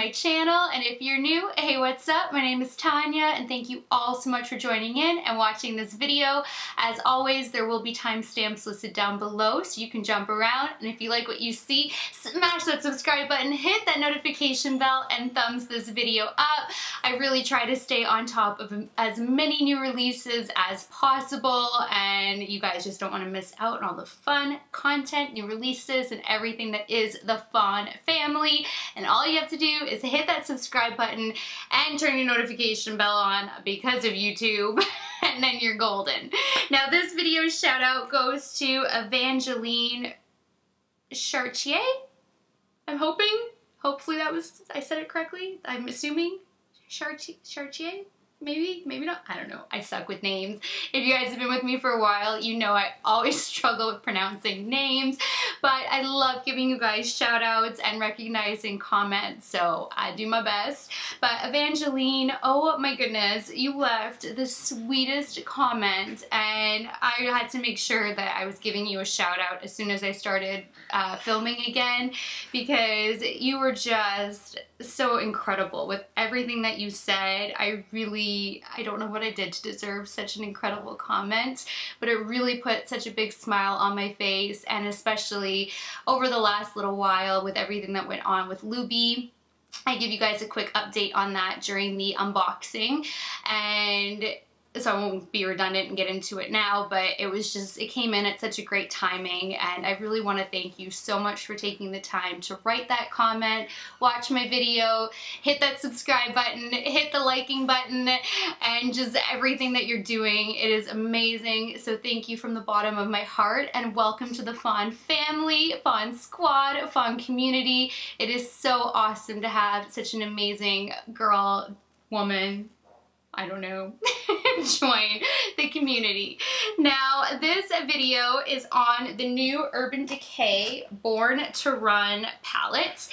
my channel, and if you're new, hey, what's up? My name is Tanya, and thank you all so much for joining in and watching this video. As always, there will be timestamps listed down below so you can jump around, and if you like what you see, smash that subscribe button, hit that notification bell, and thumbs this video up. I really try to stay on top of as many new releases as possible, and you guys just don't want to miss out on all the fun content, new releases, and everything that is the Fawn family. And all you have to do is hit that subscribe button and turn your notification bell on because of YouTube, and then you're golden. Now this video shout out goes to Evangeline Chartier. I'm hoping, hopefully that was, I said it correctly. I'm assuming Chartier? Maybe, maybe not. I don't know. I suck with names. If you guys have been with me for a while, you know I always struggle with pronouncing names, but I love giving you guys shout outs and recognizing comments, so I do my best. But Evangeline, oh my goodness, you left the sweetest comment, and I had to make sure that I was giving you a shout out as soon as I started filming again, because you were just so incredible with everything that you said. I don't know what I did to deserve such an incredible comment, but it really put such a big smile on my face, and especially over the last little while with everything that went on with Luby. I give you guys a quick update on that during the unboxing, and so I won't be redundant and get into it now, but it was just, it came in at such a great timing, and I really want to thank you so much for taking the time to write that comment, watch my video, hit that subscribe button, hit the liking button, and just everything that you're doing. It is amazing. So thank you from the bottom of my heart, and welcome to the Fawn family, Fawn squad, Fawn community. It is so awesome to have such an amazing girl, woman, I don't know, join the community. Now, this video is on the new Urban Decay Born to Run palette.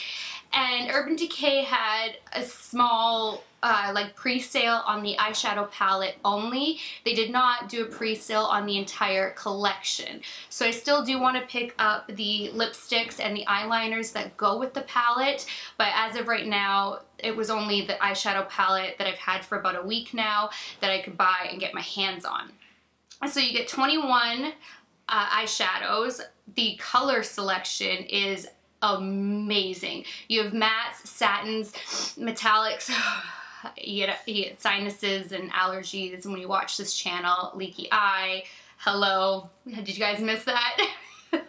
And Urban Decay had a small like pre-sale on the eyeshadow palette only. They did not do a pre-sale on the entire collection. So I still do want to pick up the lipsticks and the eyeliners that go with the palette, but as of right now, it was only the eyeshadow palette that I've had for about a week now that I could buy and get my hands on. So you get 21 eyeshadows. The color selection is amazing. You have mattes, satins, metallics. You get sinuses and allergies when you watch this channel. Leaky eye. Hello. Did you guys miss that?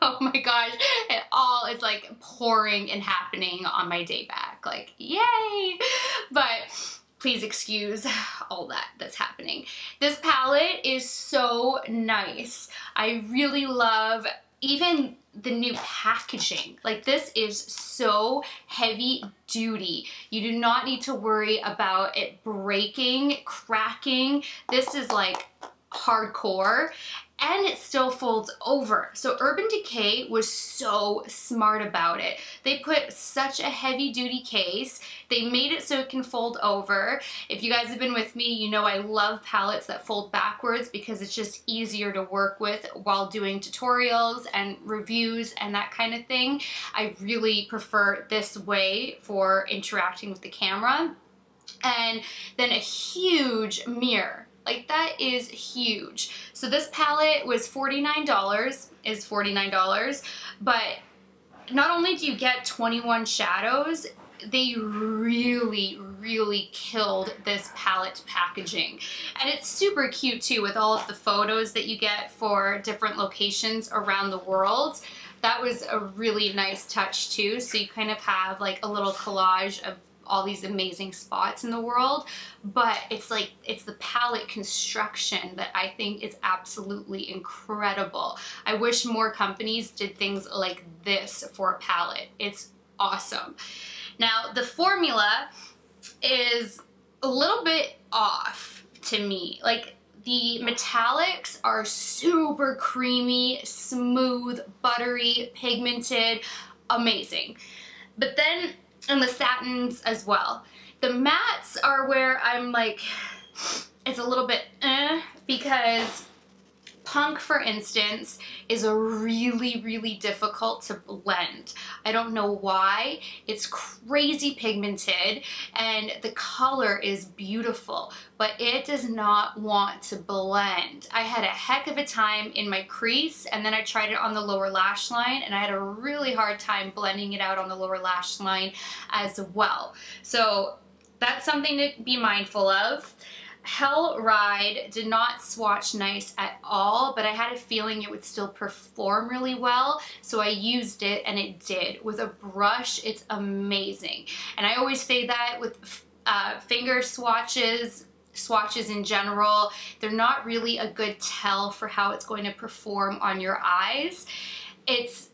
Oh my gosh. It all is like pouring and happening on my day back. Like, yay! But please excuse all that's happening. This palette is so nice. I really love even the new packaging. Like, this is so heavy duty. You do not need to worry about it breaking, cracking. This is like hardcore, and it still folds over. So Urban Decay was so smart about it. They put such a heavy duty case. They made it so it can fold over. If you guys have been with me, you know I love palettes that fold backwards because it's just easier to work with while doing tutorials and reviews and that kind of thing. I really prefer this way for interacting with the camera. And then a huge mirror. Like, that is huge. So this palette was $49, but not only do you get 21 shadows, they really killed this palette packaging. And it's super cute too with all of the photos that you get for different locations around the world. That was a really nice touch too. So you kind of have like a little collage of all these amazing spots in the world, but it's like, it's the palette construction that I think is absolutely incredible. I wish more companies did things like this for a palette. It's awesome. Now, the formula is a little bit off to me. Like, the metallics are super creamy, smooth, buttery, pigmented, amazing. But then, and the satins as well. The mattes are where I'm like, it's a little bit because Punk, for instance, is a really difficult to blend. I don't know why. It's crazy pigmented and the color is beautiful, but it does not want to blend. I had a heck of a time in my crease, and then I tried it on the lower lash line and I had a really hard time blending it out on the lower lash line as well. So that's something to be mindful of. Hell Ride did not swatch nice at all, but I had a feeling it would still perform really well, so I used it and it did. With a brush, it's amazing. And I always say that with finger swatches in general, they're not really a good tell for how it's going to perform on your eyes. It's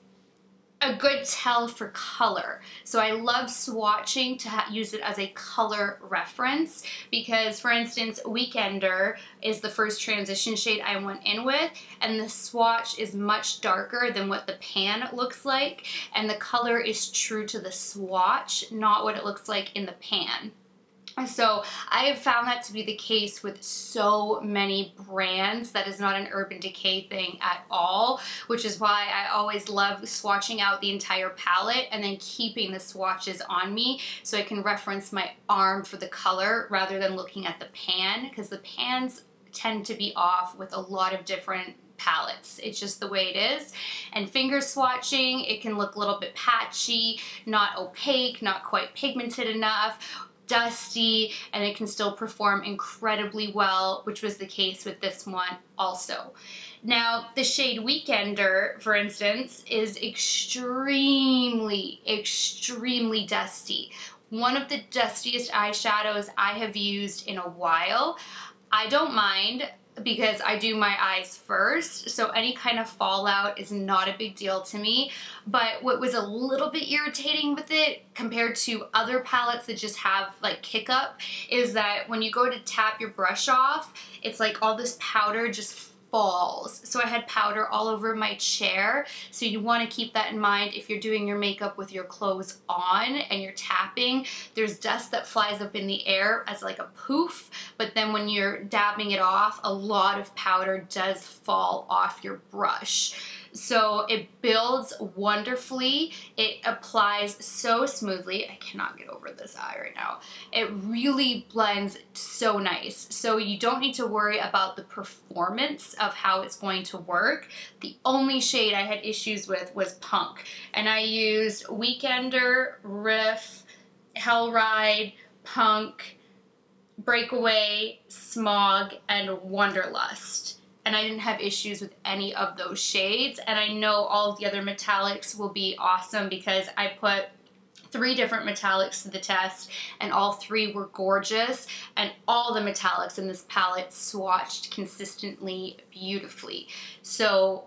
a good tell for color. So I love swatching to use it as a color reference because, for instance, Weekender is the first transition shade I went in with, and the swatch is much darker than what the pan looks like, and the color is true to the swatch, not what it looks like in the pan. So I have found that to be the case with so many brands. That is not an Urban Decay thing at all, which is why I always love swatching out the entire palette and then keeping the swatches on me so I can reference my arm for the color rather than looking at the pan, because the pans tend to be off with a lot of different palettes. It's just the way it is. And finger swatching, it can look a little bit patchy, not opaque, not quite pigmented enough, dusty, and it can still perform incredibly well, which was the case with this one also. Now, the shade Weekender, for instance, is extremely dusty. One of the dustiest eyeshadows I have used in a while. I don't mind because I do my eyes first, so any kind of fallout is not a big deal to me. But what was a little bit irritating with it compared to other palettes that just have like kick up is that when you go to tap your brush off, it's like all this powder just falls. So I had powder all over my chair, so you want to keep that in mind if you're doing your makeup with your clothes on and you're tapping. There's dust that flies up in the air as like a poof, but then when you're dabbing it off, a lot of powder does fall off your brush. So it builds wonderfully. It applies so smoothly. I cannot get over this eye right now. It really blends so nice. So you don't need to worry about the performance of how it's going to work. The only shade I had issues with was Punk. And I used Weekender, Riff, Hell Ride, Punk, Breakaway, Smog, and Wonderlust. And I didn't have issues with any of those shades. And I know all of the other metallics will be awesome because I put 3 different metallics to the test and all 3 were gorgeous, and all the metallics in this palette swatched consistently beautifully. So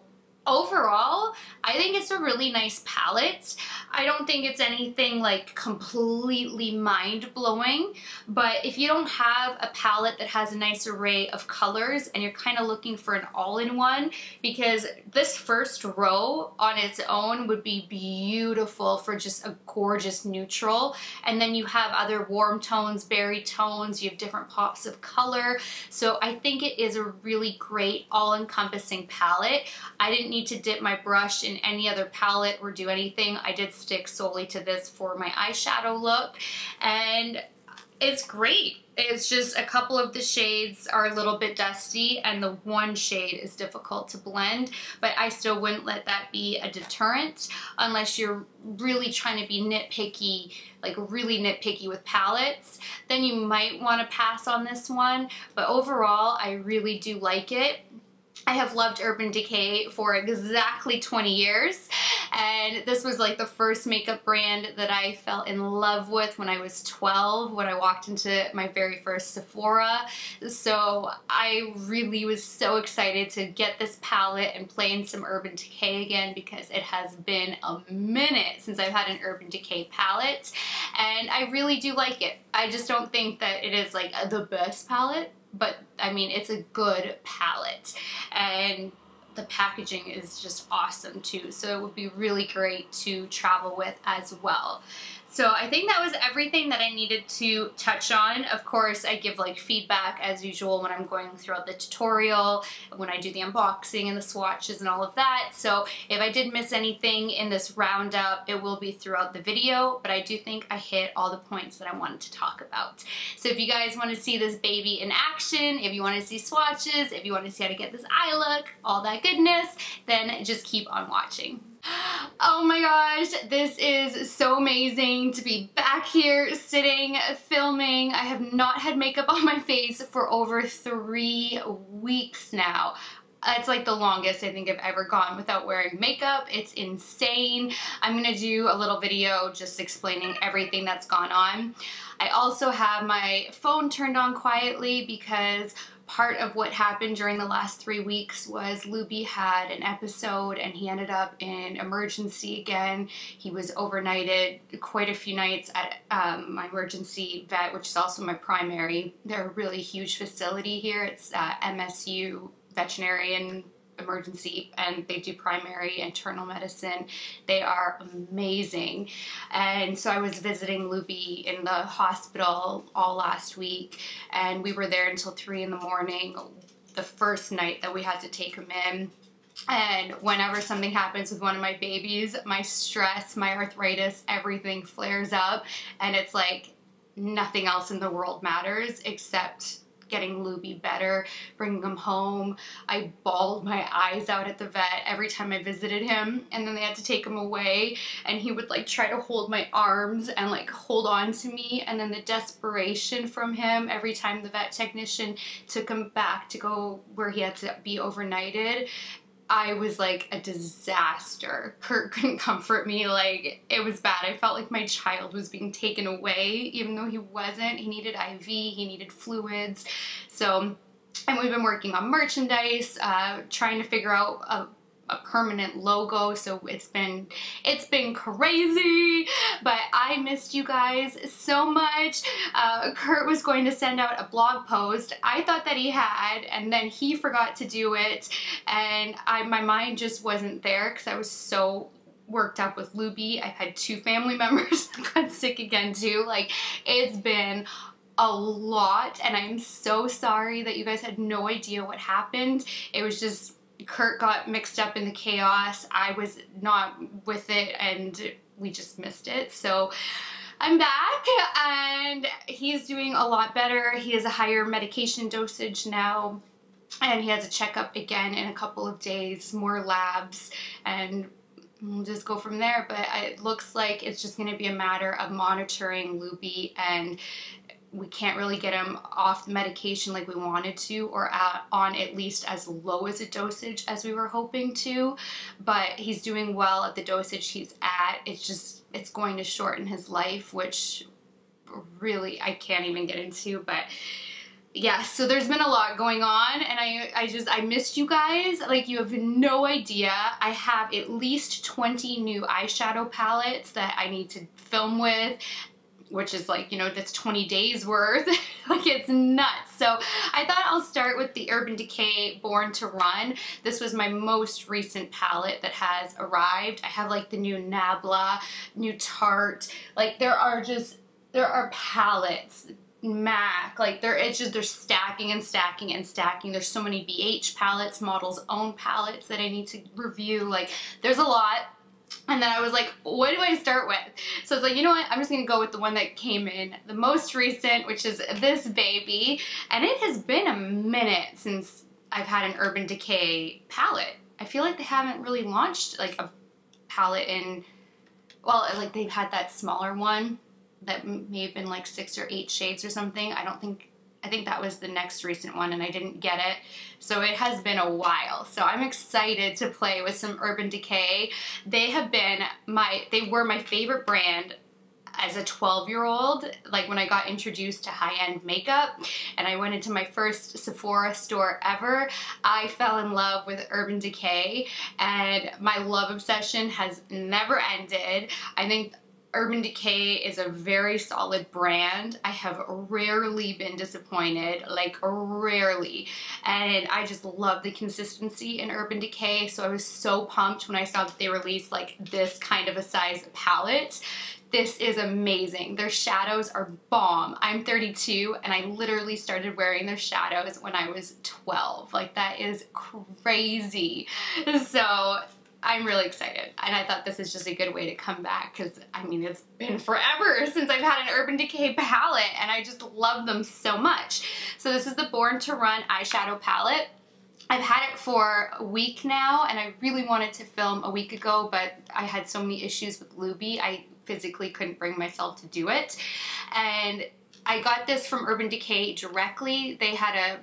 overall, I think it's a really nice palette. I don't think it's anything like completely mind-blowing, but if you don't have a palette that has a nice array of colors and you're kind of looking for an all-in-one, because this first row on its own would be beautiful for just a gorgeous neutral, and then you have other warm tones, berry tones, you have different pops of color, so I think it is a really great all-encompassing palette. I didn't need to dip my brush in any other palette or do anything. I did stick solely to this for my eyeshadow look, and it's great. It's just a couple of the shades are a little bit dusty and the one shade is difficult to blend, but I still wouldn't let that be a deterrent unless you're really trying to be nitpicky, like really nitpicky with palettes. Then you might want to pass on this one, but overall I really do like it. I have loved Urban Decay for exactly 20 years, and this was like the first makeup brand that I fell in love with when I was 12, when I walked into my very first Sephora. So I really was so excited to get this palette and play in some Urban Decay again, because it has been a minute since I've had an Urban Decay palette, and I really do like it. I just don't think that it is like the best palette, but I mean, it's a good palette, and the packaging is just awesome too, so it would be really great to travel with as well. So I think that was everything that I needed to touch on. Of course, I give like feedback as usual when I'm going throughout the tutorial, when I do the unboxing and the swatches and all of that. So if I did miss anything in this roundup, it will be throughout the video, but I do think I hit all the points that I wanted to talk about. So if you guys want to see this baby in action, if you want to see swatches, if you want to see how to get this eye look, all that goodness, then just keep on watching. Oh my gosh, this is so amazing to be back here sitting, filming. I have not had makeup on my face for over 3 weeks now. It's like the longest I think I've ever gone without wearing makeup. It's insane. I'm gonna do a little video just explaining everything that's gone on. I also have my phone turned on quietly because part of what happened during the last 3 weeks was Luby had an episode and he ended up in emergency again. He was overnighted quite a few nights at my emergency vet, which is also my primary. They're a really huge facility here. It's MSU veterinarian emergency, and they do primary internal medicine. They are amazing. And so I was visiting Luby in the hospital all last week, and we were there until 3 in the morning the first night that we had to take him in. And whenever something happens with one of my babies, my stress, my arthritis, everything flares up, and it's like nothing else in the world matters except getting Luby better, bringing him home. I bawled my eyes out at the vet every time I visited him, and then they had to take him away, and he would like try to hold my arms and like hold on to me, and then the desperation from him every time the vet technician took him back to go where he had to be overnighted. I was like a disaster. Kurt couldn't comfort me. Like, it was bad. I felt like my child was being taken away, even though he wasn't. He needed IV, he needed fluids. So, and we've been working on merchandise, trying to figure out a permanent logo. So it's been crazy, but I missed you guys so much. Kurt was going to send out a blog post. I thought that he had, and then he forgot to do it, and my mind just wasn't there because I was so worked up with Luby. I've had 2 family members that got sick again too. Like, it's been a lot, and I'm so sorry that you guys had no idea what happened. It was just Kurt got mixed up in the chaos. I was not with it, and we just missed it. So I'm back, and he's doing a lot better. He has a higher medication dosage now, and he has a checkup again in a couple of days, more labs, and we'll just go from there. But it looks like it's just going to be a matter of monitoring Luby, and we can't really get him off the medication like we wanted to, or on at least as low as a dosage as we were hoping to, but he's doing well at the dosage he's at. It's going to shorten his life, which really I can't even get into, but yeah, so there's been a lot going on, and I missed you guys. Like, you have no idea. I have at least 20 new eyeshadow palettes that I need to film with, which is like, you know, that's 20 days worth. Like, it's nuts. So I thought I'll start with the Urban Decay Born to Run. This was my most recent palette that has arrived. I have like the new Nabla, new Tarte. Like, there are palettes, MAC, like they're stacking and stacking and stacking. There's so many BH palettes, Model's Own palettes that I need to review. Like, there's a lot. And then I was like, what do I start with? So I was like, you know what? I'm just going to go with the one that came in the most recent, which is this baby. And it has been a minute since I've had an Urban Decay palette. I feel like they haven't really launched like a palette in, well, like they've had that smaller one that may have been like 6 or 8 shades or something. I think that was the next recent one, and I didn't get it. So it has been a while. So I'm excited to play with some Urban Decay. They were my favorite brand as a 12-year-old, like when I got introduced to high-end makeup and I went into my first Sephora store ever. I fell in love with Urban Decay, and my love obsession has never ended. I think Urban Decay is a very solid brand. I have rarely been disappointed, like rarely. And I just love the consistency in Urban Decay. So I was so pumped when I saw that they released like this kind of a size palette. This is amazing. Their shadows are bomb. I'm 32 and I literally started wearing their shadows when I was 12. Like, that is crazy. So I'm really excited, and I thought this is just a good way to come back because, I mean, it's been forever since I've had an Urban Decay palette, and I just love them so much. So this is the Born to Run eyeshadow palette. I've had it for a week now, and I really wanted to film a week ago, but I had so many issues with Luby, I physically couldn't bring myself to do it. And I got this from Urban Decay directly. They had a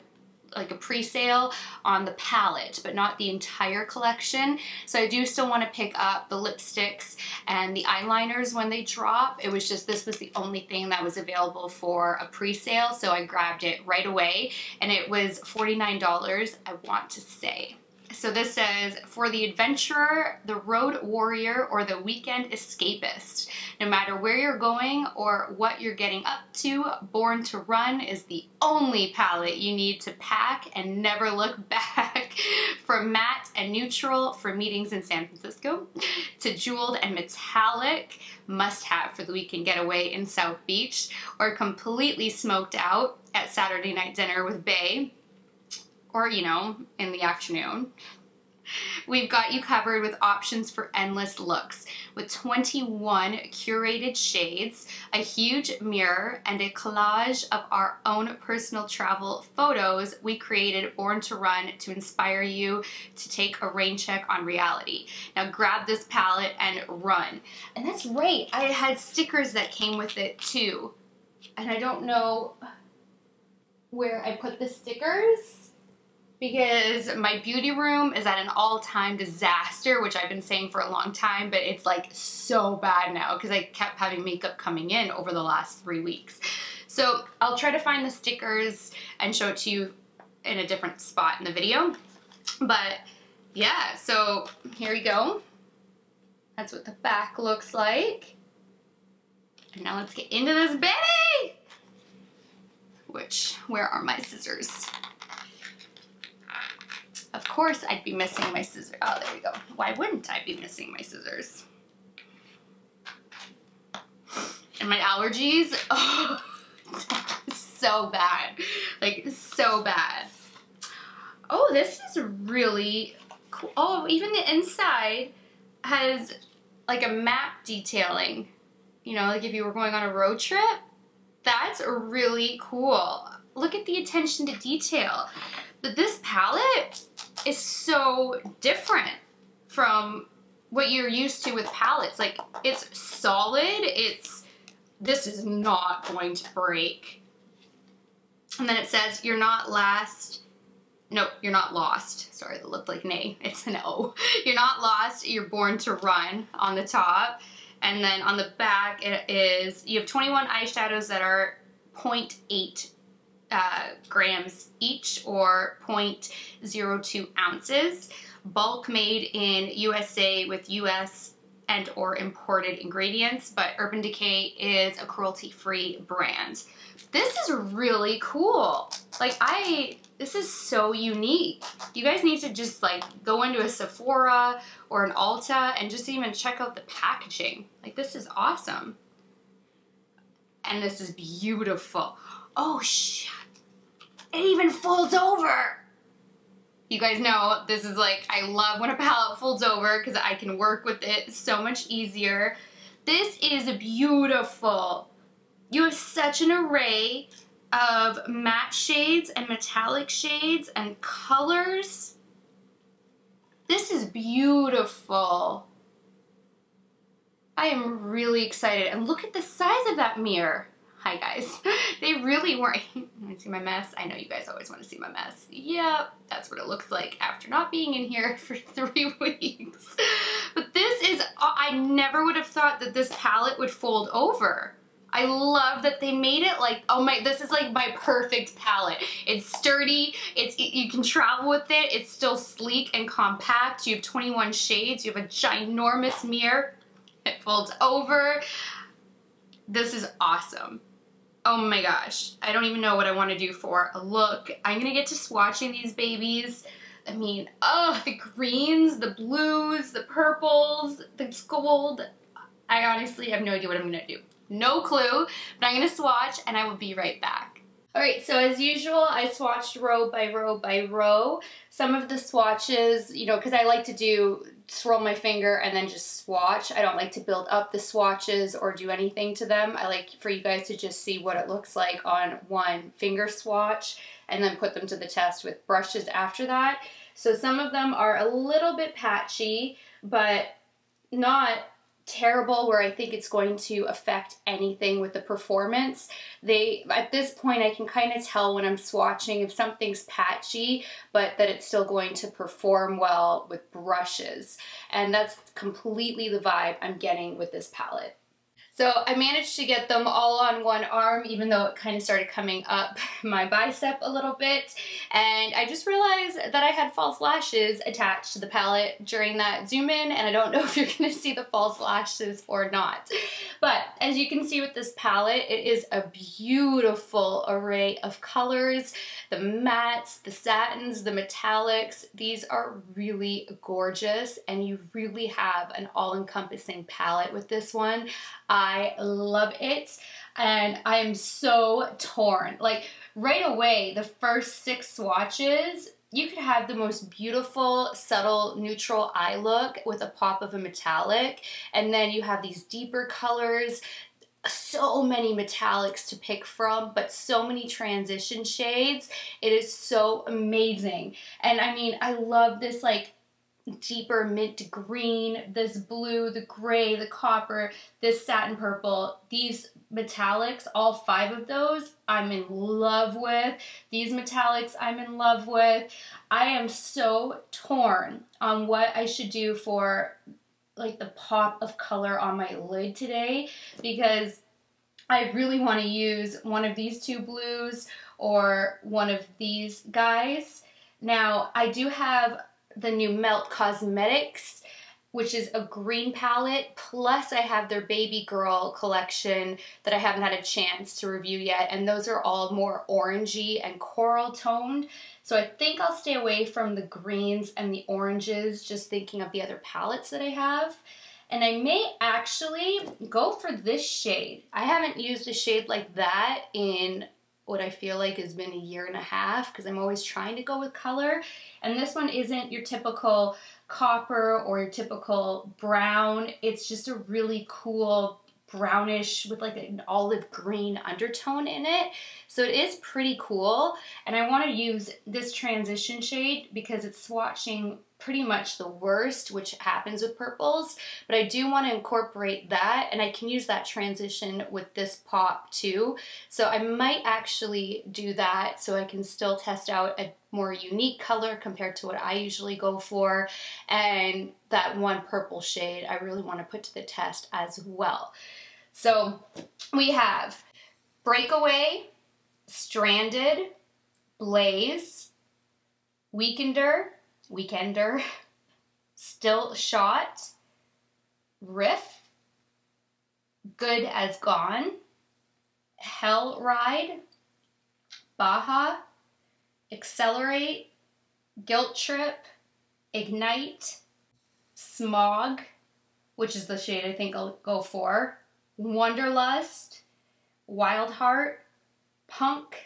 pre-sale on the palette, but not the entire collection. So I do still want to pick up the lipsticks and the eyeliners when they drop. It was just, this was the only thing that was available for a pre-sale, so I grabbed it right away, and it was $49, I want to say. So this says, for the adventurer, the road warrior, or the weekend escapist. No matter where you're going or what you're getting up to, Born to Run is the only palette you need to pack and never look back. From matte and neutral for meetings in San Francisco, to jeweled and metallic, must have for the weekend getaway in South Beach, or completely smoked out at Saturday night dinner with Bae, or, you know, in the afternoon. We've got you covered with options for endless looks, with 21 curated shades, a huge mirror, and a collage of our own personal travel photos we created Born to Run to inspire you to take a rain check on reality. Now grab this palette and run. And that's right, I had stickers that came with it too. And I don't know where I put the stickers, because my beauty room is at an all-time disaster, which I've been saying for a long time, but it's like so bad now because I kept having makeup coming in over the last 3 weeks. So I'll try to find the stickers and show it to you in a different spot in the video. But yeah, so here we go. That's what the back looks like. And now let's get into this baby! Where are my scissors? Of course I'd be missing my scissors. Oh, there we go. Why wouldn't I be missing my scissors? And my allergies, oh, so bad. Like, so bad. Oh, this is really cool. Oh, even the inside has like a map detailing. You know, like if you were going on a road trip. That's really cool. Look at the attention to detail. But this palette is so different from what you're used to with palettes. Like, it's solid, this is not going to break. And then it says, you're not lost. Sorry, that looked like nay, it's an O. You're not lost, you're born to run on the top. And then on the back, it is, you have 21 eyeshadows that are 0.8 grams each, or 0.02 ounces, bulk made in USA with US and or imported ingredients, but Urban Decay is a cruelty-free brand. This is really cool. Like, this is so unique. You guys need to just like go into a Sephora or an Ulta and just even check out the packaging. Like, this is awesome. And this is beautiful. Oh shit. It even folds over. You guys know this is like, I love when a palette folds over because I can work with it so much easier. This is beautiful. You have such an array of matte shades and metallic shades and colors. This is beautiful. I am really excited. And look at the size of that mirror. Hi guys. They really weren't. Want to see my mess? I know you guys always want to see my mess. Yep, that's what it looks like after not being in here for 3 weeks. But this is, I never would have thought that this palette would fold over. I love that they made it like, oh my, this is like my perfect palette. It's sturdy, you can travel with it, it's still sleek and compact. You have 21 shades, you have a ginormous mirror, it folds over. This is awesome. Oh my gosh, I don't even know what I want to do for a look. I'm gonna get to swatching these babies. I mean, oh, the greens, the blues, the purples, the gold. I honestly have no idea what I'm gonna do. No clue, but I'm gonna swatch and I will be right back. Alright, so as usual, I swatched row by row by row. Some of the swatches, you know, because I like to swirl my finger and then just swatch. I don't like to build up the swatches or do anything to them. I like for you guys to just see what it looks like on one finger swatch and then put them to the test with brushes after that. So some of them are a little bit patchy, but not terrible where I think it's going to affect anything with the performance. At this point, I can kind of tell when I'm swatching if something's patchy, but that it's still going to perform well with brushes. And that's completely the vibe I'm getting with this palette. So I managed to get them all on one arm, even though it kind of started coming up my bicep a little bit. And I just realized that I had false lashes attached to the palette during that zoom in, and I don't know if you're gonna see the false lashes or not. But as you can see with this palette, it is a beautiful array of colors. The mattes, the satins, the metallics, these are really gorgeous, and you really have an all-encompassing palette with this one. I love it, and I am so torn. Like, right away, the first 6 swatches, you could have the most beautiful, subtle, neutral eye look with a pop of a metallic, and then you have these deeper colors, so many metallics to pick from, but so many transition shades. It is so amazing. And I mean, I love this like deeper mint green, this blue, the gray, the copper, this satin purple. These metallics, all 5 of those, I'm in love with. These metallics, I'm in love with. I am so torn on what I should do for like the pop of color on my lid today, because I really want to use one of these 2 blues or one of these guys. Now, I do have the new Melt Cosmetics, which is a green palette, plus I have their Baby Girl collection that I haven't had a chance to review yet, and those are all more orangey and coral toned. So I think I'll stay away from the greens and the oranges, just thinking of the other palettes that I have. And I may actually go for this shade. I haven't used a shade like that in what I feel like has been a year and a half, because I'm always trying to go with color. And this one isn't your typical copper or your typical brown. It's just a really cool brownish with like an olive green undertone in it. So it is pretty cool. And I want to use this transition shade because it's swatching pretty much the worst, which happens with purples, but I do want to incorporate that, and I can use that transition with this pop too. So I might actually do that so I can still test out a more unique color compared to what I usually go for, and that one purple shade I really want to put to the test as well. So we have Breakaway, Stranded, Blaze, Weekender, Still Shot, Riff, Good as Gone, Hell Ride, Baja, Accelerate, Guilt Trip, Ignite, Smog, which is the shade I think I'll go for, Wanderlust, Wild Heart, Punk,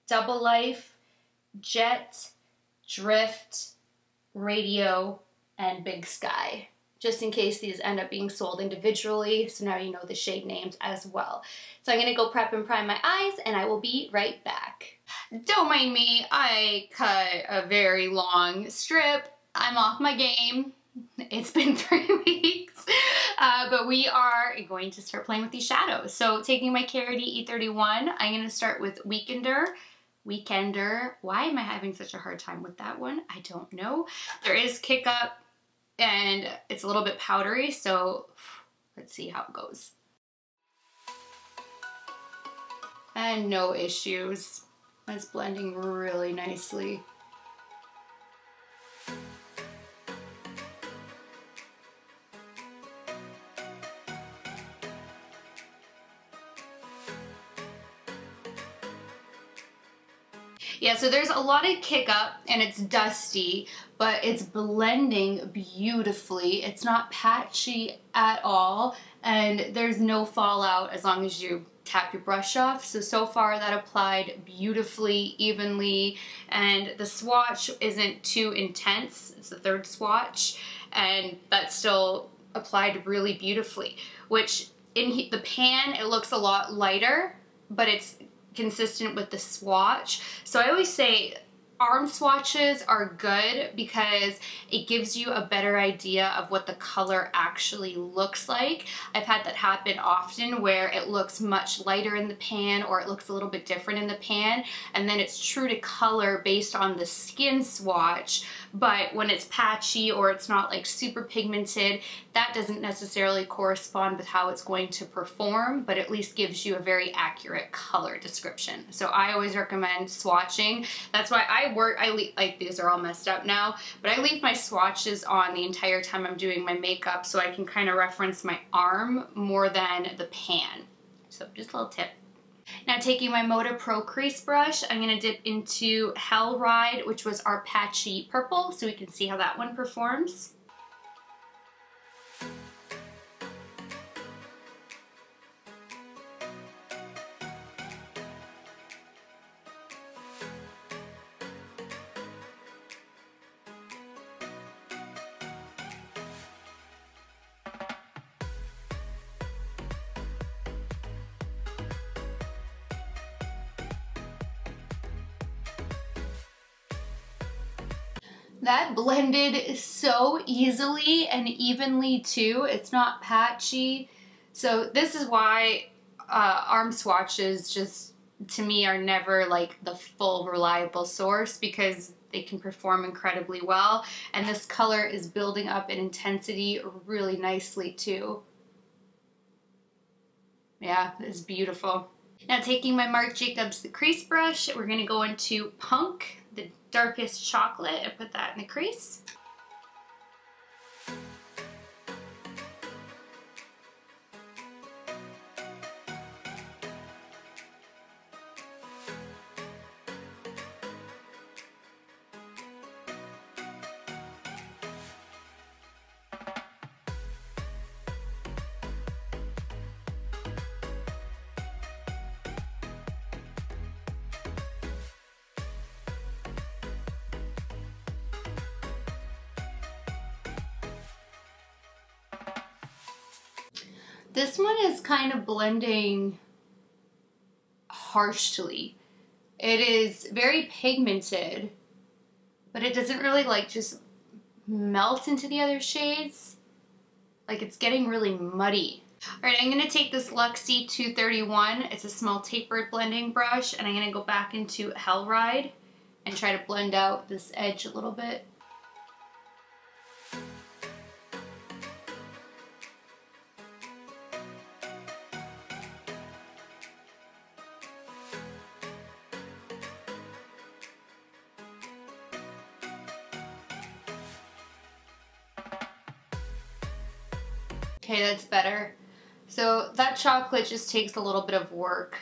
Double Life, Jet, Drift, Radio, and Big Sky, just in case these end up being sold individually, so now you know the shade names as well. So I'm gonna go prep and prime my eyes, and I will be right back. Don't mind me, I cut a very long strip. I'm off my game. It's been 3 weeks, but we are going to start playing with these shadows. So taking my Carity E31, I'm gonna start with Weekender. Why am I having such a hard time with that one? I don't know. There is Kick Up, and it's a little bit powdery, so let's see how it goes. And no issues. It's blending really nicely. Yeah, so there's a lot of kick up and it's dusty, but it's blending beautifully. It's not patchy at all, and there's no fallout as long as you tap your brush off. So far that applied beautifully, evenly, and the swatch isn't too intense. It's the third swatch, and that still applied really beautifully, which in the pan it looks a lot lighter, but it's consistent with the swatch. So I always say arm swatches are good because it gives you a better idea of what the color actually looks like. I've had that happen often where it looks much lighter in the pan or it looks a little bit different in the pan, and then it's true to color based on the skin swatch, but when it's patchy or it's not like super pigmented, that doesn't necessarily correspond with how it's going to perform, but at least gives you a very accurate color description. So I always recommend swatching. That's why like these are all messed up now, but I leave my swatches on the entire time I'm doing my makeup so I can kind of reference my arm more than the pan. So just a little tip. Now taking my Moda Pro crease brush, I'm going to dip into Hell Ride, which was our patchy purple, so we can see how that one performs. That blended so easily and evenly too. It's not patchy. So this is why arm swatches just, to me, are never like the full reliable source, because they can perform incredibly well. And this color is building up in intensity really nicely too. Yeah, it's beautiful. Now taking my Marc Jacobs crease brush, we're gonna go into Punk, the darkest chocolate, and put that in the crease. This one is kind of blending harshly. It is very pigmented, but it doesn't really like just melt into the other shades. Like, it's getting really muddy. All right, I'm gonna take this Luxie 231. It's a small tapered blending brush, and I'm gonna go back into Hell Ride and try to blend out this edge a little bit. Okay, that's better. So that chocolate just takes a little bit of work.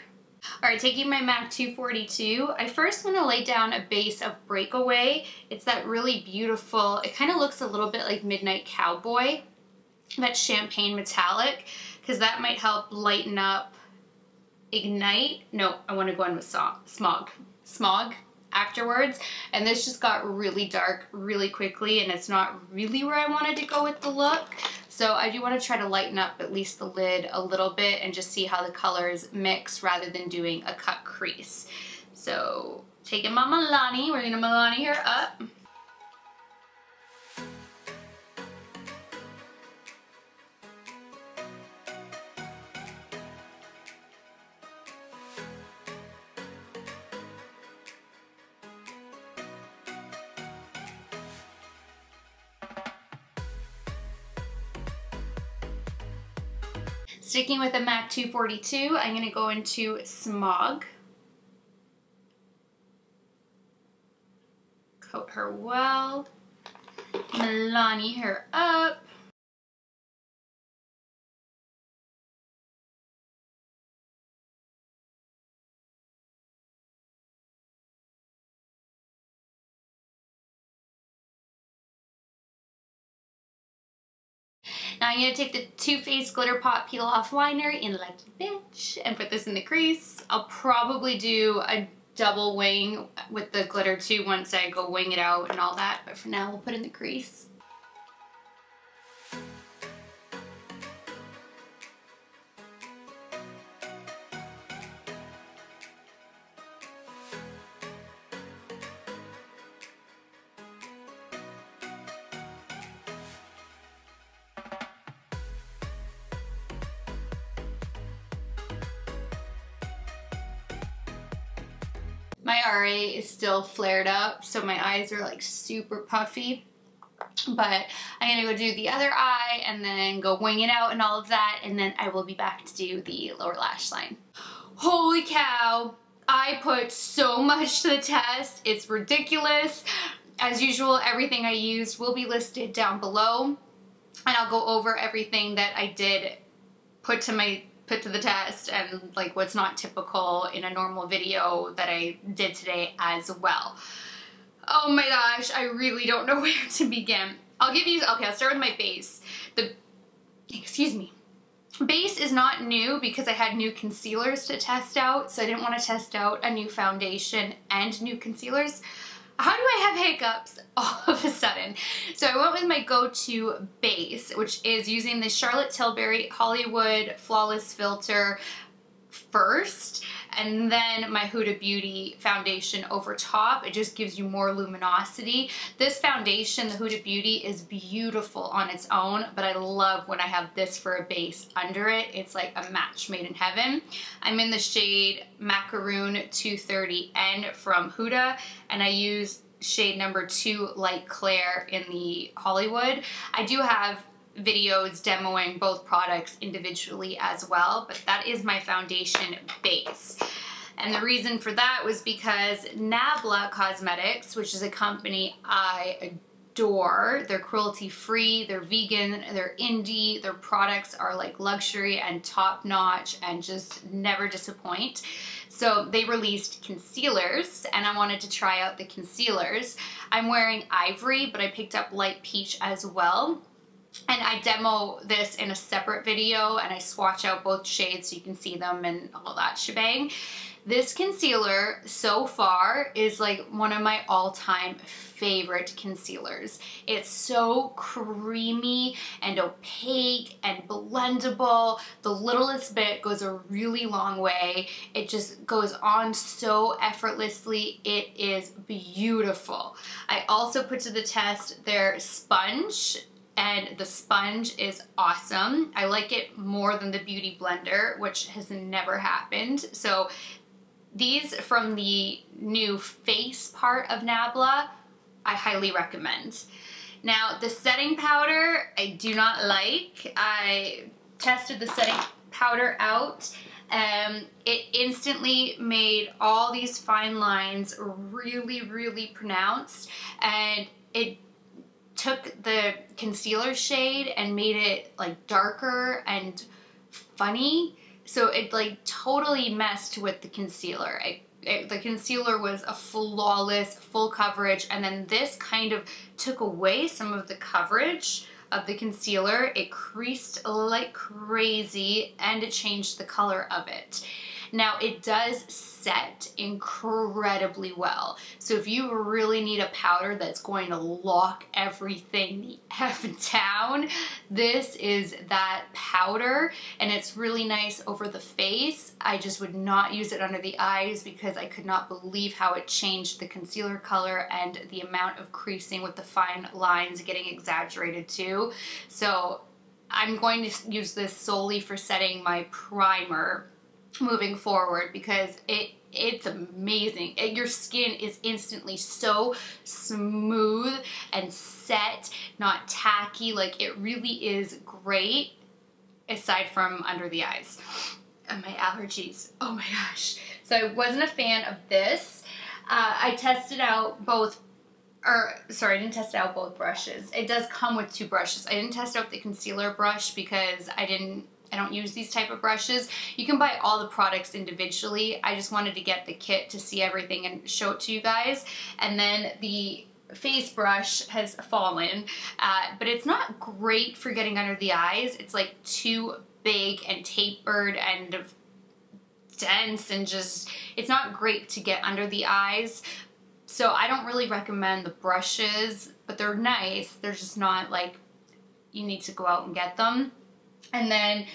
All right, taking my MAC 242, I first want to lay down a base of Breakaway. It's that really beautiful, it kind of looks a little bit like Midnight Cowboy, that champagne metallic, because that might help lighten up Ignite. No, I want to go in with Smog afterwards. And this just got really dark really quickly, and it's not really where I wanted to go with the look. So I do want to try to lighten up at least the lid a little bit and just see how the colors mix rather than doing a cut crease. So taking my Milani, we're going to Milani her up. Sticking with the MAC 242, I'm going to go into Smog. Coat her well. Milani her up. Now I'm going to take the Too Faced GlitterPop Peel Off Liner in Lucky Bitch and put this in the crease. I'll probably do a double wing with the glitter too once I go wing it out and all that, but for now we'll put in the crease. My RA is still flared up, so my eyes are like super puffy. But I'm gonna go do the other eye and then go wing it out and all of that, and then I will be back to do the lower lash line. Holy cow! I put so much to the test. It's ridiculous. As usual, everything I used will be listed down below, and I'll go over everything that I did put to the test and like what's not typical in a normal video that I did today as well. Oh my gosh, I really don't know where to begin. I'll start with my base. Base is not new because I had new concealers to test out, so I didn't want to test out a new foundation and new concealers. How do I have hiccups all of a sudden? So I went with my go-to base, which is using the Charlotte Tilbury Hollywood Flawless Filter first, and then my Huda Beauty foundation over top. It just gives you more luminosity. This foundation, the Huda Beauty, is beautiful on its own, but I love when I have this for a base under it. It's like a match made in heaven. I'm in the shade Macaroon 230N from Huda, and I use shade number 2 Light Clair in the Hollywood. I do have videos demoing both products individually as well, but that is my foundation base. And the reason for that was because Nabla Cosmetics, which is a company I adore, they're cruelty-free, they're vegan, they're indie, their products are like luxury and top-notch and just never disappoint. So they released concealers, and I wanted to try out the concealers. I'm wearing Ivory, but I picked up Light Peach as well. And I demo this in a separate video, and I swatch out both shades so you can see them and all that shebang. This concealer so far is like one of my all-time favorite concealers. It's so creamy and opaque and blendable. The littlest bit goes a really long way. It just goes on so effortlessly. It is beautiful. I also put to the test their sponge, and the sponge is awesome. I like it more than the Beauty Blender, which has never happened. So these from the new face part of Nabla, I highly recommend. Now the setting powder, I do not like. I tested the setting powder out. It instantly made all these fine lines really, really pronounced, and it took the concealer shade and made it like darker and funny. So it like totally messed with the concealer. The concealer was a flawless, full coverage, and then this kind of took away some of the coverage of the concealer. It creased like crazy, and it changed the color of it. Now it does set incredibly well. So if you really need a powder that's going to lock everything the F down, this is that powder, and it's really nice over the face. I just would not use it under the eyes because I could not believe how it changed the concealer color and the amount of creasing with the fine lines getting exaggerated too. So I'm going to use this solely for setting my primer moving forward because it's amazing. Your skin is instantly so smooth and set, not tacky. Like, it really is great, aside from under the eyes. And my allergies, oh my gosh. So I wasn't a fan of this. I tested out both, I didn't test out both brushes. It does come with 2 brushes. I didn't test out the concealer brush because I don't use these type of brushes. You can buy all the products individually. I just wanted to get the kit to see everything and show it to you guys. And then the face brush has fallen, but it's not great for getting under the eyes. It's like too big and tapered and dense and just, it's not great to get under the eyes. So I don't really recommend the brushes, but they're nice. They're just not like, you need to go out and get them. And then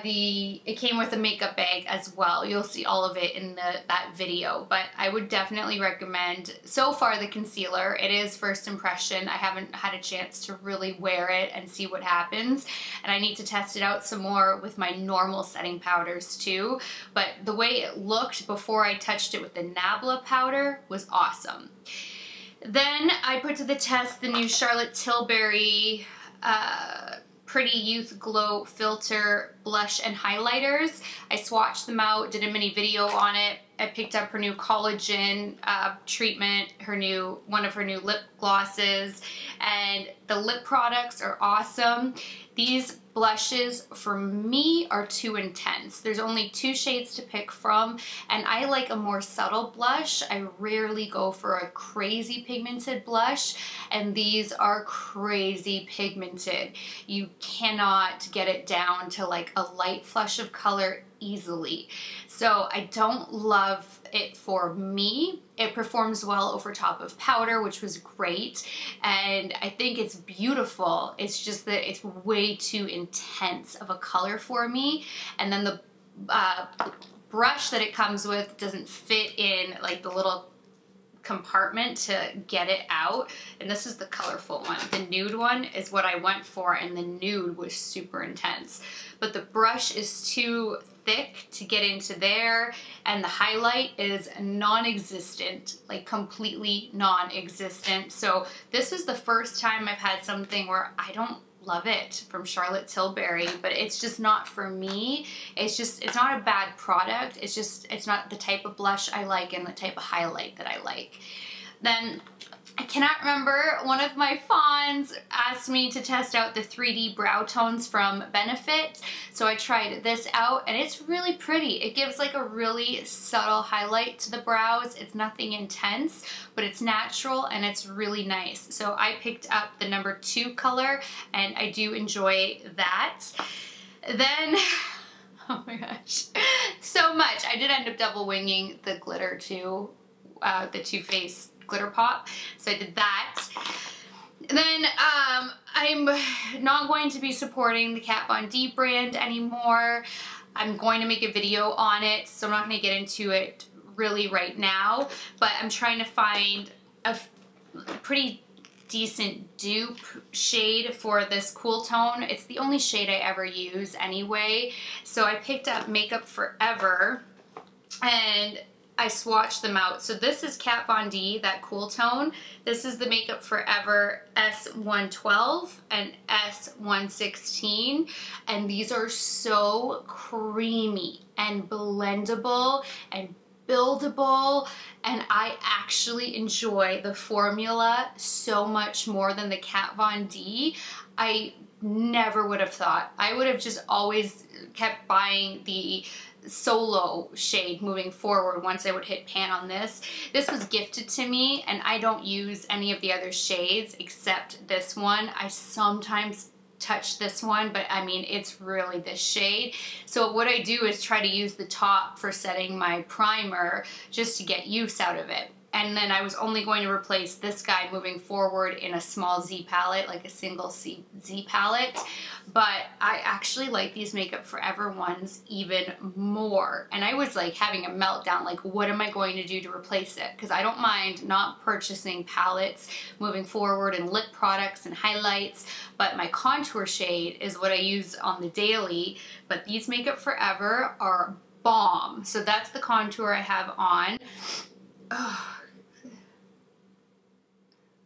it came with a makeup bag as well. You'll see all of it in that video, but I would definitely recommend, so far, the concealer. It is first impression. I haven't had a chance to really wear it and see what happens, and I need to test it out some more with my normal setting powders too, but the way it looked before I touched it with the Nabla powder was awesome. Then I put to the test the new Charlotte Tilbury Pretty Youth Glow Filter Blush and Highlighters. I swatched them out, did a mini video on it. I picked up her new collagen treatment, one of her new lip glosses, and the lip products are awesome. These blushes for me are too intense. There's only 2 shades to pick from, and I like a more subtle blush. I rarely go for a crazy pigmented blush, and these are crazy pigmented. You cannot get it down to like a light flush of color easily. So I don't love it for me. It performs well over top of powder, which was great, and I think it's beautiful. It's just that it's way too intense of a color for me, and then the brush that it comes with doesn't fit in like the little compartment to get it out, and this is the colorful one. The nude one is what I went for, and the nude was super intense, but the brush is too thick to get into there, and the highlight is non-existent, like completely non-existent. So this is the first time I've had something where I don't love it from Charlotte Tilbury, but it's just not for me. It's not a bad product. It's not the type of blush I like and the type of highlight that I like. Then I cannot remember, one of my fawns asked me to test out the 3D brow tones from Benefit, so I tried this out, and it's really pretty. It gives like a really subtle highlight to the brows. It's nothing intense, but it's natural and it's really nice. So I picked up the number 2 color, and I do enjoy that. Then, oh my gosh, so much. I did end up double winging the glitter too, the Too Faced GlitterPop, so I did that. And then I'm not going to be supporting the Kat Von D brand anymore. I'm going to make a video on it, so I'm not going to get into it really right now, but I'm trying to find a pretty decent dupe shade for this cool tone. It's the only shade I ever use anyway, so I picked up Makeup Forever, and I swatched them out. So this is Kat Von D, that cool tone. This is the Makeup Forever S112 and S116. And these are so creamy and blendable and buildable. And I actually enjoy the formula so much more than the Kat Von D. I never would have thought. I would have just always kept buying the solo shade moving forward once I would hit pan on this. This was gifted to me, and I don't use any of the other shades except this one. I sometimes touch this one, but I mean, it's really this shade. So what I do is try to use the top for setting my primer just to get use out of it. And then I was only going to replace this guy moving forward in a small Z palette, like a single Z palette. But I actually like these Makeup Forever ones even more. And I was like having a meltdown, like what am I going to do to replace it? Because I don't mind not purchasing palettes moving forward and lip products and highlights, but my contour shade is what I use on the daily. But these Makeup Forever are bomb. So that's the contour I have on. Oh.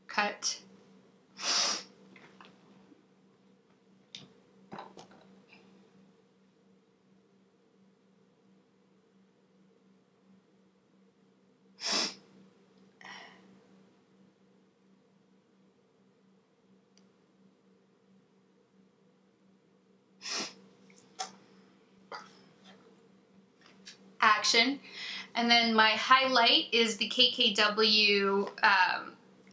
Cut. Action. And then my highlight is the KKW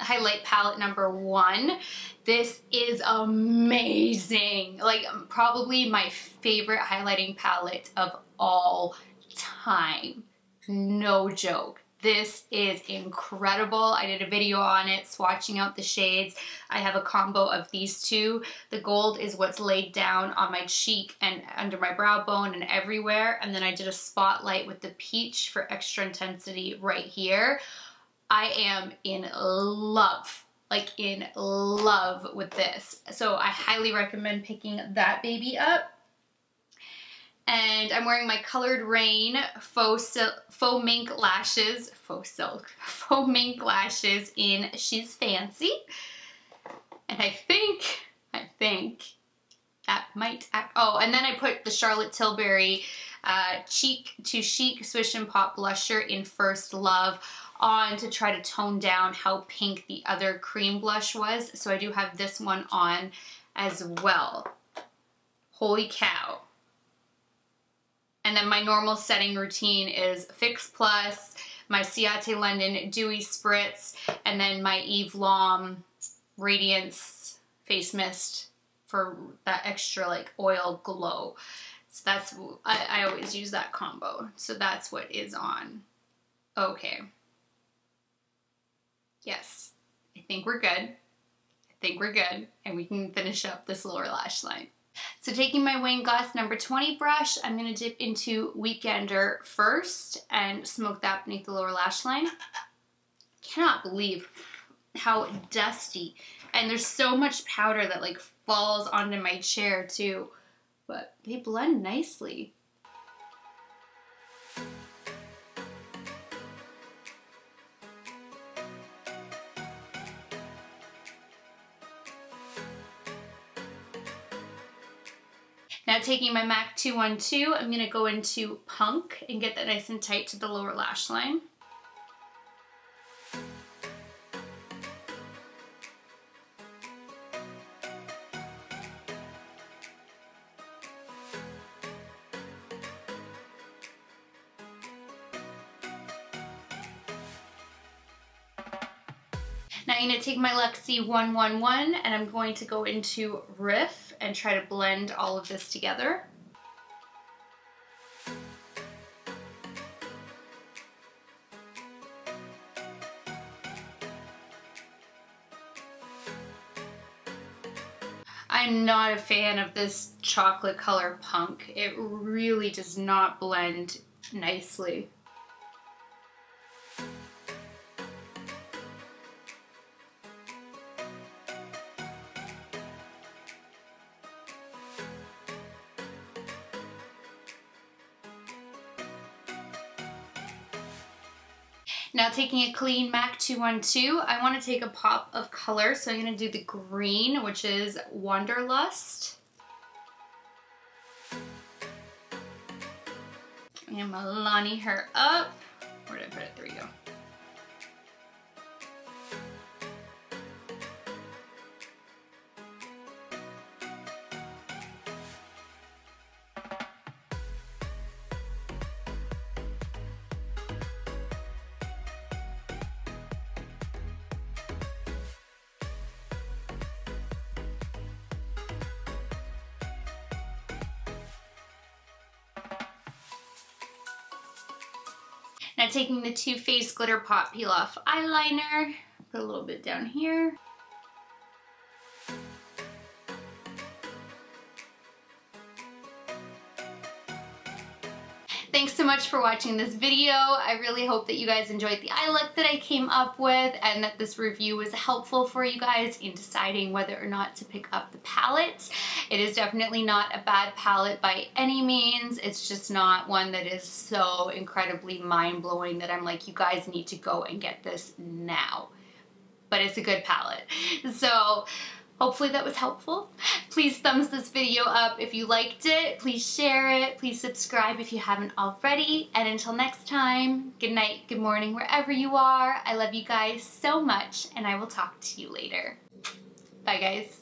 highlight palette number 1. This is amazing. Like, probably my favorite highlighting palette of all time. No joke. This is incredible. I did a video on it, swatching out the shades. I have a combo of these two. The gold is what's laid down on my cheek and under my brow bone and everywhere. And then I did a spotlight with the peach for extra intensity right here. I am in love, like in love with this. So I highly recommend picking that baby up. And I'm wearing my Colored Rain faux mink lashes, faux mink lashes in She's Fancy. And I think that might act, oh, and then I put the Charlotte Tilbury Cheek to Chic Swish and Pop blusher in First Love on to try to tone down how pink the other cream blush was. So I do have this one on as well. Holy cow. And then my normal setting routine is Fix Plus, my Ciate London Dewy Spritz, and then my Eve Lom Radiance Face Mist for that extra like oil glow. So that's, I always use that combo. So that's what is on. Okay. Yes, I think we're good. I think we're good. And we can finish up this lower lash line. So taking my Wayne Goss number 20 brush, I'm going to dip into Weekender first and smoke that beneath the lower lash line. Cannot believe how dusty. And there's so much powder that like falls onto my chair too. But they blend nicely. Now taking my MAC 212, I'm going to go into Punk and get that nice and tight to the lower lash line. Now I'm going to take my Luxie 111 and I'm going to go into Riff and try to blend all of this together. I'm not a fan of this chocolate color Punk. It really does not blend nicely. Now taking a clean MAC 212, I want to take a pop of color, so I'm going to do the green, which is Wanderlust. And Milani her up. Where did I put it? There we go. Now taking the Too Faced GlitterPop Peel Off Eyeliner, put a little bit down here. Thanks so much for watching this video. I really hope that you guys enjoyed the eye look that I came up with and that this review was helpful for you guys in deciding whether or not to pick up the palettes. It is definitely not a bad palette by any means. It's just not one that is so incredibly mind-blowing that I'm like, you guys need to go and get this now. But it's a good palette. So hopefully that was helpful. Please thumbs this video up if you liked it. Please share it. Please subscribe if you haven't already. And until next time, good night, good morning, wherever you are. I love you guys so much, and I will talk to you later. Bye, guys.